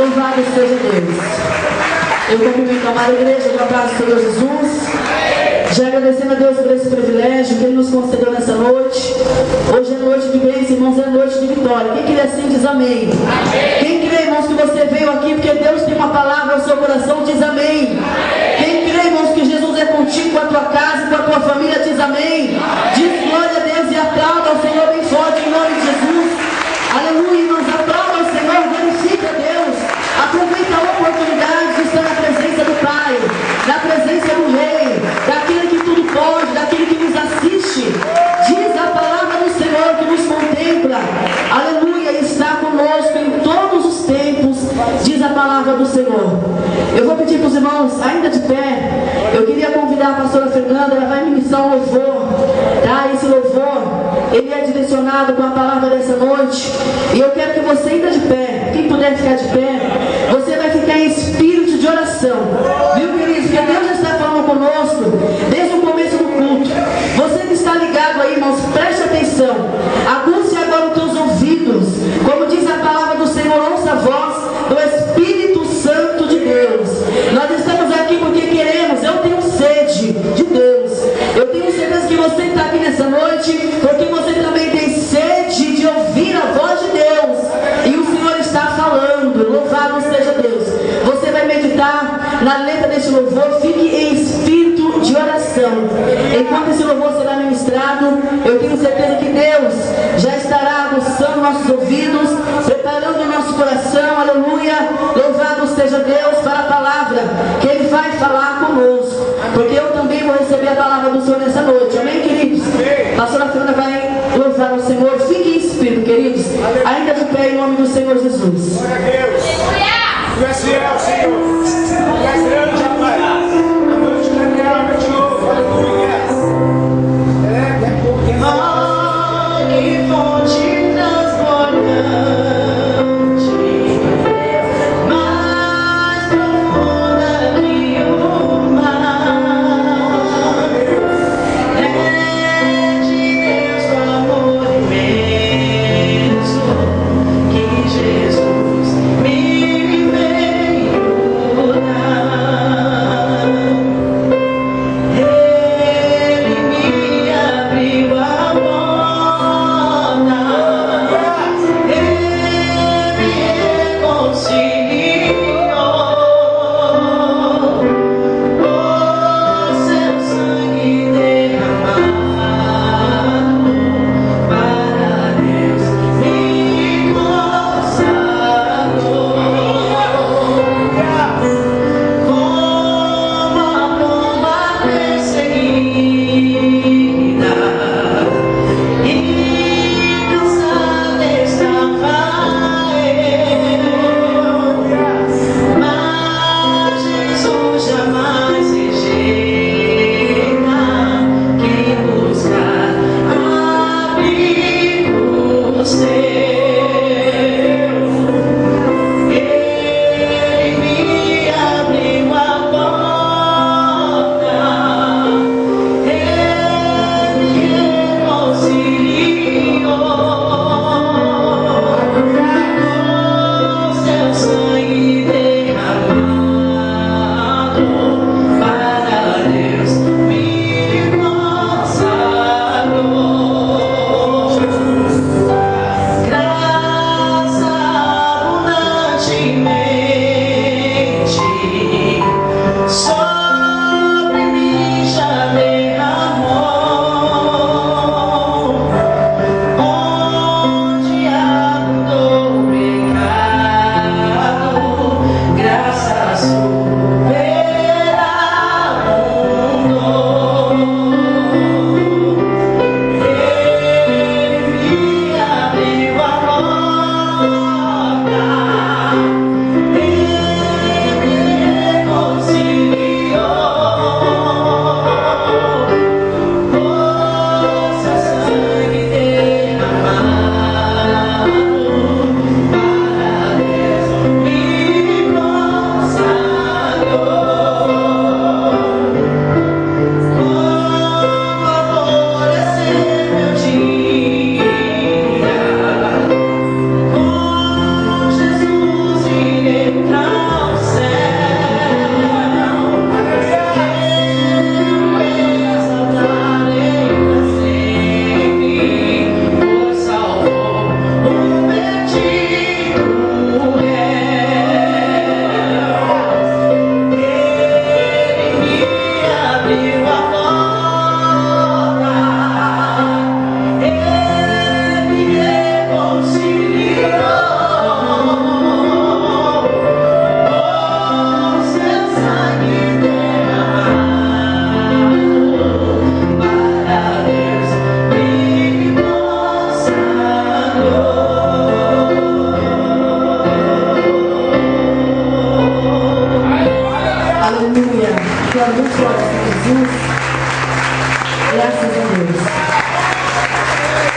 Louvado seja Deus. Eu cumprimento a amada igreja com a paz do Senhor Jesus. Já agradecendo a Deus por esse privilégio que Ele nos concedeu nessa noite. Hoje é noite de bênção, irmãos, é noite de vitória. Quem crê assim diz amém. Quem crê, irmãos, que você veio aqui porque Deus tem uma palavra ao seu coração, diz amém. Quem crê, irmãos, que Jesus é contigo, com a tua casa, com a tua família, diz amém. Diz glória a Deus e aplauda ao Senhor bem forte em nome de Jesus. Aleluia, irmãos, aplauda ao Senhor, glorifica a Deus. Aproveita a oportunidade de estar na presença do Pai, na presença do Rei, daquele que tudo pode, daquele que nos assiste. Diz a palavra do Senhor que nos contempla. Aleluia, e está conosco em todos os tempos, diz a palavra do Senhor. Eu vou pedir para os irmãos, ainda de pé, eu queria convidar a pastora Fernanda, ela vai ministrar um louvor, tá? Esse louvor, ele é direcionado com a palavra dessa noite, e eu quero que você ainda de pé, quem puder ficar de pé, você vai ficar em espírito de oração, viu, queridos? Porque Deus já está falando conosco desde o começo do culto. Você que está ligado aí, irmãos, preste atenção, aguce agora os teus ouvidos, como diz a palavra do Senhor, ouça a voz do Espírito Santo de Deus. Nós estamos aqui porque queremos, eu tenho sede de Deus. Eu tenho certeza que você está aqui nessa noite porque você também tem sede de ouvir a voz de Deus. E o Senhor está falando, louvado seja Deus. Você vai meditar na letra deste louvor, fique em espírito de oração. Enquanto esse louvor será ministrado, eu tenho certeza que Deus já estará aguçando nossos ouvidos, preparando o nosso coração, aleluia. Louvado seja Deus para a palavra que Ele vai falar conosco, porque eu também vou receber a palavra do Senhor nessa noite, amém, queridos? A pastora Fernanda vai louvar o Senhor, fique em espírito, queridos, ainda de pé em nome do Senhor Jesus. Glória a Deus. Tu és fiel, Senhor. Tu és grande, Pai. A noite da minha de novo, aleluia. Que fonte transbordante, mais profunda que o mar, é de Deus o amor imenso que Jesus me veio dar.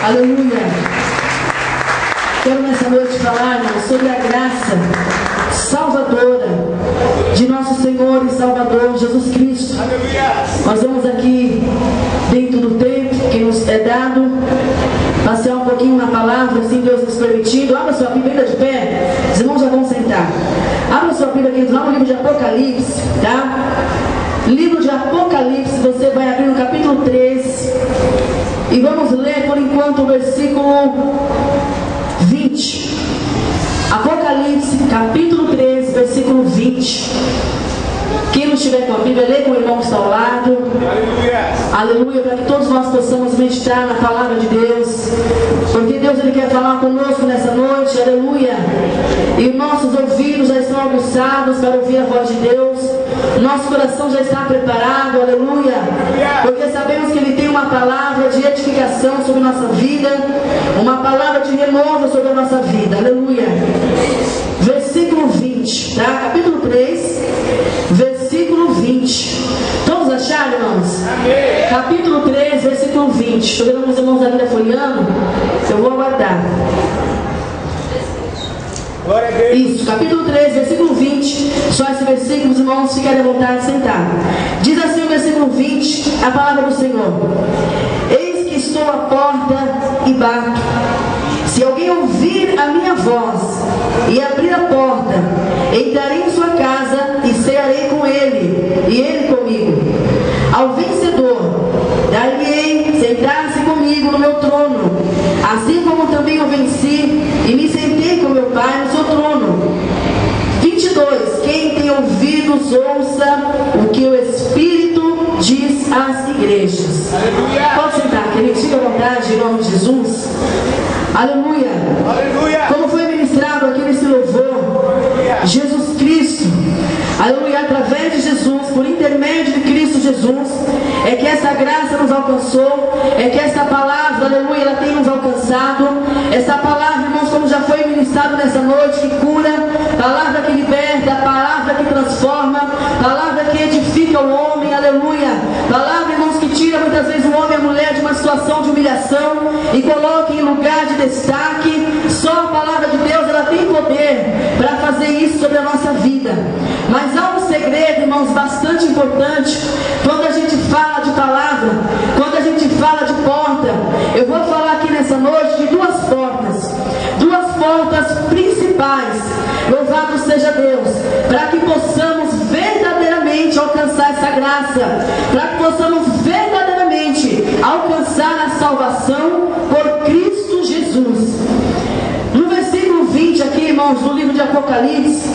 Aleluia. Quero nessa noite falar, irmãos, sobre a graça salvadora de nosso Senhor e Salvador Jesus Cristo. Nós vamos aqui, dentro do tempo que nos é dado, passear um pouquinho na palavra, assim Deus nos permitindo. Abra sua Bíblia, ainda de pé. Os irmãos já vão sentar. Abra sua Bíblia aqui no livro de Apocalipse, tá? Livro de Apocalipse, você vai abrir no capítulo 3 e vamos ler por enquanto o versículo 20. Apocalipse, capítulo 3, versículo 20. Quem não estiver com a Bíblia, lê com o irmão que está ao lado. Aleluia. Aleluia, para que todos nós possamos meditar na palavra de Deus. Porque Deus Ele quer falar conosco nessa noite. Aleluia. E nossos ouvidos já estão aguçados para ouvir a voz de Deus. Nosso coração já está preparado. Aleluia. Porque sabemos que Ele tem uma palavra de edificação sobre a nossa vida. Uma palavra de renovo sobre a nossa vida. Aleluia. Versículo 20, tá? Capítulo 3, versículo 20. Todos acharam, irmãos? Amém. Capítulo 3, versículo 20. Estou vendo alguns irmãos ali folheando. Eu vou aguardar. Glória a Deus. Isso, capítulo 3, versículo 20. Só esse versículo, os irmãos ficarem à vontade de sentar. Diz assim o versículo 20, a palavra do Senhor: Eis que estou à porta e bato. Se alguém ouvir a minha voz e abrir a porta, entrarei em sua casa e cearei com ele, e ele comigo. Ao vencedor, dar-lhe-ei sentar-se comigo no meu trono, assim como também eu venci e me sentei com meu Pai no seu trono. 22. Quem tem ouvidos, ouça o que o Espírito diz às igrejas. Aleluia. Pode sentar, queridos, fica à vontade, em nome de Jesus. Aleluia. Aleluia. Como foi ministrado aqui nesse louvor, aleluia. Jesus Cristo, aleluia, através de Jesus, por intermédio de Cristo Jesus, é que essa graça nos alcançou, é que essa palavra, aleluia, ela tem nos alcançado. Essa palavra, irmãos, como já foi ministrado nessa noite, que cura, palavra que liberta, palavra que transforma, palavra que edifica o homem, aleluia. Palavra, irmãos, que tira muitas vezes o homem e a mulher de uma situação de humilhação e coloca em lugar de destaque. Só a palavra de Deus, ela tem poder para fazer isso sobre a nossa vida. Mas há um segredo, irmãos, bastante importante quando a gente fala de palavra, quando a gente fala de porta. Eu vou falar aqui nessa noite de duas portas principais. Louvado seja Deus, para que possamos verdadeiramente alcançar essa graça, para que possamos verdadeiramente alcançar a salvação por Cristo Jesus. No versículo 20 aqui, irmãos, do livro de Apocalipse,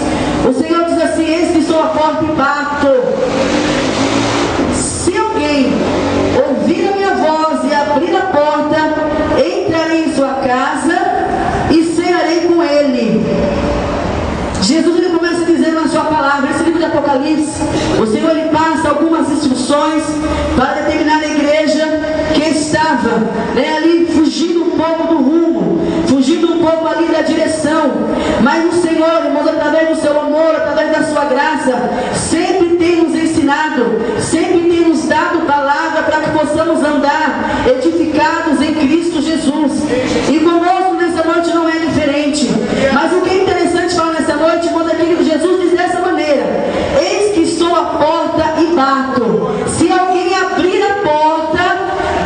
o Senhor diz assim: Eis que estou à porta e bato. Se alguém ouvir a minha voz e abrir a porta, entrarei em sua casa e cearei com ele. Jesus, ele começa a dizer na sua palavra, esse livro de Apocalipse, o Senhor, ele passa algumas instruções para determinada igreja que estava, ali fugindo um pouco do rumo, fugindo um pouco ali da direção. Mas o Senhor, irmãos, através do seu amor, através da sua graça, sempre tem nos ensinado, sempre tem nos dado palavra para que possamos andar edificados em Cristo Jesus. E conosco nessa noite não é diferente. Mas o que é interessante falar nessa noite, irmãos, é que Jesus diz dessa maneira: Eis que estou à porta e bato. Se alguém abrir a porta,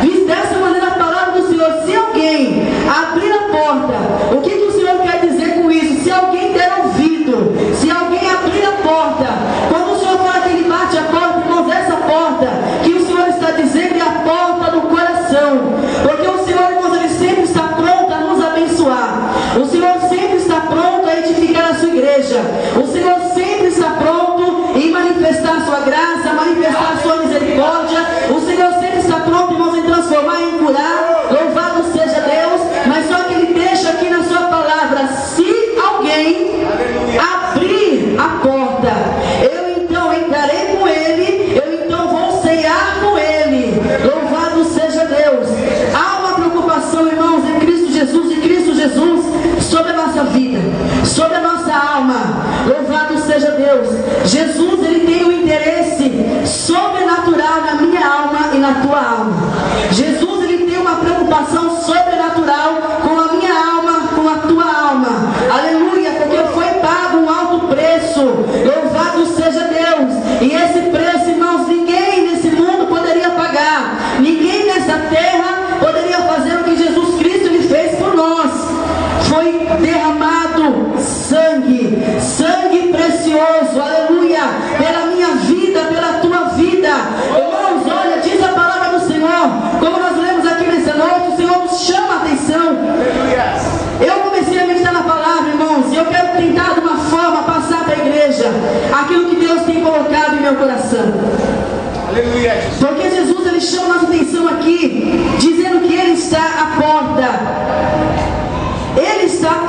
diz dessa maneira a palavra do Senhor: se alguém abrir a porta, o que o Senhor quer dizer com isso? Se alguém der ouvido, se alguém abrir a porta, quando o Senhor fala que ele bate a porta, irmãos, essa porta que o Senhor está dizendo é a porta do coração. Porque o Senhor, irmãos, ele sempre está pronto a nos abençoar. O Senhor sempre está pronto a edificar a sua igreja. O Senhor sempre está pronto em manifestar a sua graça, manifestar a sua misericórdia. O Senhor sempre está pronto, irmãos, em transformar, em curar. Louvado seja Deus. Mas só que ele deixa aqui na sua palavra: se alguém abrir a porta, eu então entrarei com ele, eu então vou cear com ele. Louvado seja Deus. Há uma preocupação, irmãos, em Cristo Jesus e Cristo Jesus sobre a nossa vida, sobre a nossa alma. Louvado seja Deus. Jesus, ele tem o interesse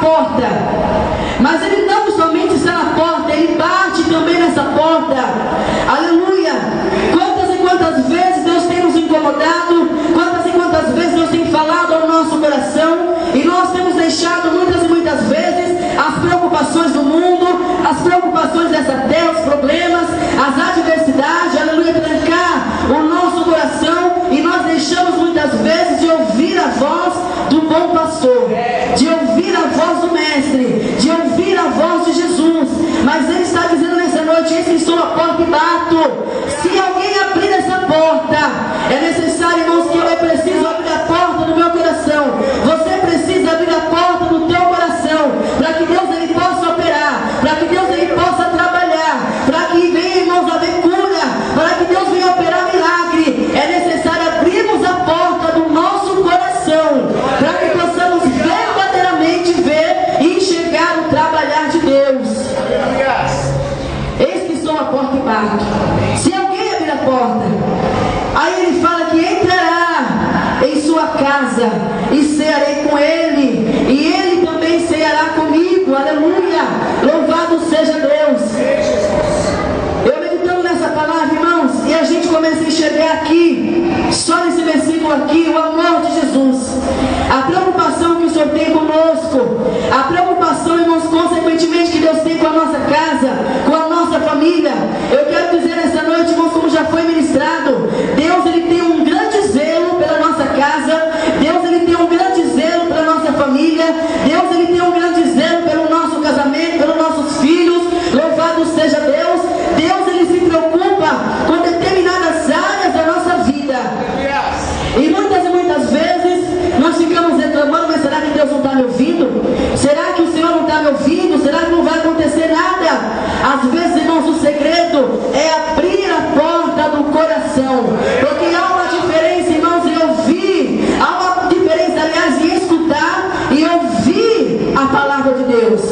porta. Mas Ele não somente está na porta, Ele bate também nessa porta. Aleluia! Quantas e quantas vezes Deus tem nos incomodado, quantas e quantas vezes Deus tem falado ao nosso coração, e nós temos deixado muitas e muitas vezes as preocupações do mundo, as preocupações dessa terra, os problemas, as adversidades, aleluia, trancar o nosso coração, e nós deixamos muitas vezes de ouvir a voz do bom pastor, de ouvir a voz do mestre, de ouvir a voz de Jesus. Mas Ele está dizendo nessa noite: eis que estou à porta e bato. Se alguém abrir essa porta, é necessário, irmãos, que eu preciso abrir a porta do meu coração. Você precisa abrir a porta do teu coração, para que Deus Ele possa operar, para que Deus Ele possa trabalhar, para que venha, irmãos, haver cura, para que Deus venha operar milagre. É necessário abrirmos a porta do nosso coração, para que possamos verdadeiramente ver e enxergar o trabalhar de Deus. Eis que estou à porta e bato. Se alguém abrir a porta, aí Ele fala que entrará em sua casa e cearei com Ele, e Ele também ceará comigo. Aleluia! Louvado seja Deus. Eu meditando nessa palavra, irmãos, e a gente começa a enxergar aqui, só nesse versículo aqui, o amor de Jesus, a preocupação que o Senhor tem conosco, a preocupação, irmãos, consequentemente que Deus tem com a nossa casa, com a nossa família. Eu quero dizer nessa noite, irmãos, como já foi ministrado, Deus Ele tem um grande zelo pela nossa casa, Deus Ele tem um grande zelo pela nossa família, Deus Ele tem um grande zelo pelo nosso casamento, pelos nossos filhos. Louvado seja Deus. Deus Ele se preocupa com determinadas áreas da nossa vida, e muitas vezes nós ficamos reclamando: mas será que Deus não está me ouvindo? Será que o Senhor não está me ouvindo? Será que não vai acontecer nada? Às vezes, irmãos, o segredo é abrir a porta do coração, porque há uma diferença, irmãos, em ouvir, há uma diferença, aliás, em escutar e ouvir a palavra de Deus.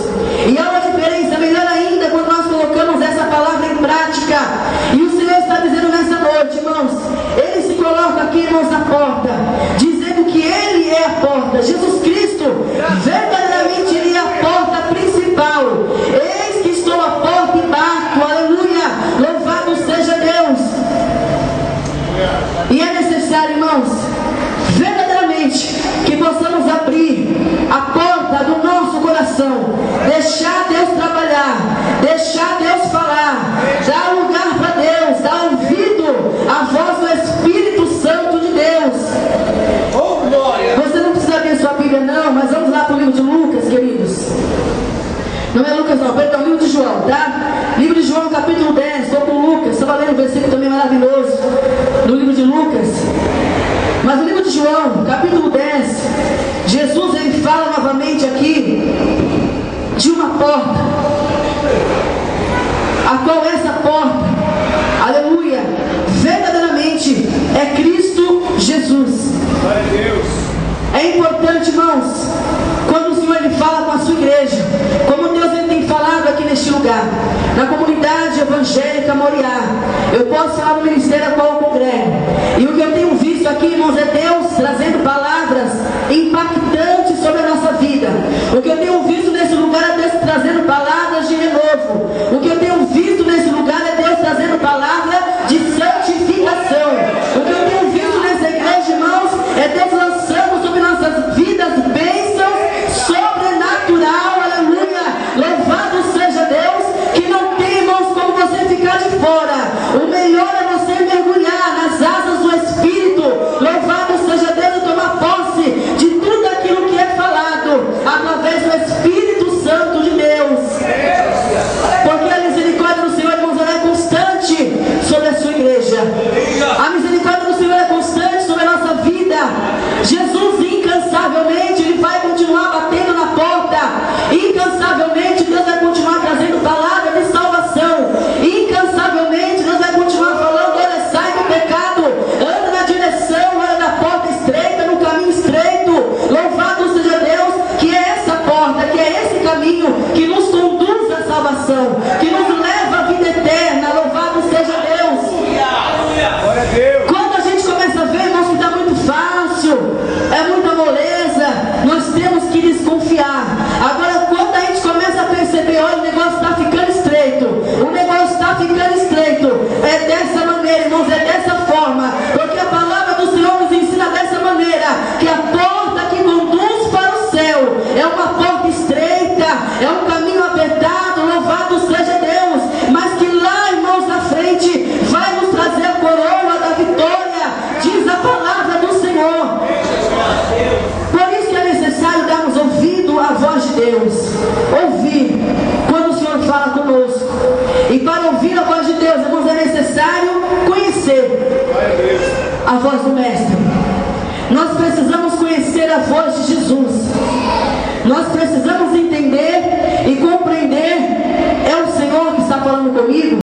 E há uma diferença, melhor ainda, quando nós colocamos essa palavra em prática. E o Senhor está dizendo nessa noite, irmãos, Ele se coloca aqui, irmãos, na porta, dizendo que Ele é a porta. Jesus Cristo, verdadeiramente Ele é a porta principal. Eis que estou à porta e bato. Aleluia! Louvado seja Deus. E é necessário, irmãos, verdadeiramente que possamos abrir a porta do nosso coração, deixar Deus trabalhar, deixar Deus falar, dar lugar para Deus, dar ouvido à voz do Espírito Santo de Deus. Você não precisa abrir sua Bíblia não, mas vamos lá para o livro de Lucas, queridos. Não é Lucas não, perdão, livro de João, tá? Livro de João, capítulo 10, estou com Lucas, estava lendo um versículo também maravilhoso do livro de Lucas. Mas no livro de João, capítulo 10, Jesus Ele fala novamente aqui de uma porta, a qual essa porta, aleluia, verdadeiramente é Cristo Jesus. Glória a Deus. É importante, irmãos, quando o Senhor Ele fala com a sua igreja, como Deus Ele tem falado aqui neste lugar, na comunidade evangélica Moriá. Eu posso falar no ministério a qual eu congrego, e o que eu tenho visto aqui, irmãos, é Deus trazendo palavras impactantes sobre a nossa vida. O que eu tenho visto nesse lugar é Deus trazendo palavras de renovo. O que eu tenho visto nesse lugar é Deus trazendo palavra de santificação. O que eu tenho visto nessa igreja, irmãos, é Deus lançando sobre nossas vidas bênçãos sobrenatural. Aleluia! Louvado seja Deus, que não tem, irmãos, como você ficar de fora. O melhor é você mergulhar nas asas do Espírito. Louvado seja Deus, e tomar posse de tudo aquilo que é falado através do Espírito Santo de Deus. Porque a misericórdia do Senhor, irmãos, ela é constante sobre a sua igreja. A misericórdia do Senhor é constante sobre a nossa vida. Jesus, incansavelmente, Ele vai continuar batendo na porta. Incansavelmente, Deus vai continuar trazendo palavra de salvação. Incansavelmente, Deus vai continuar falando: olha, sai do pecado, anda na direção, olha, da porta estreita, no caminho estreito. Louvado seja Deus, que é essa porta, que é esse caminho que nos conduz à salvação, que nos leva à vida eterna. Louvado seja Deus. Glória a Deus. Quando a gente começa a ver, irmãos, que está muito fácil, é muita moleza, nós temos que desconfiar. Agora, voz do Mestre. Nós precisamos conhecer a voz de Jesus. Nós precisamos entender e compreender. É o Senhor que está falando comigo.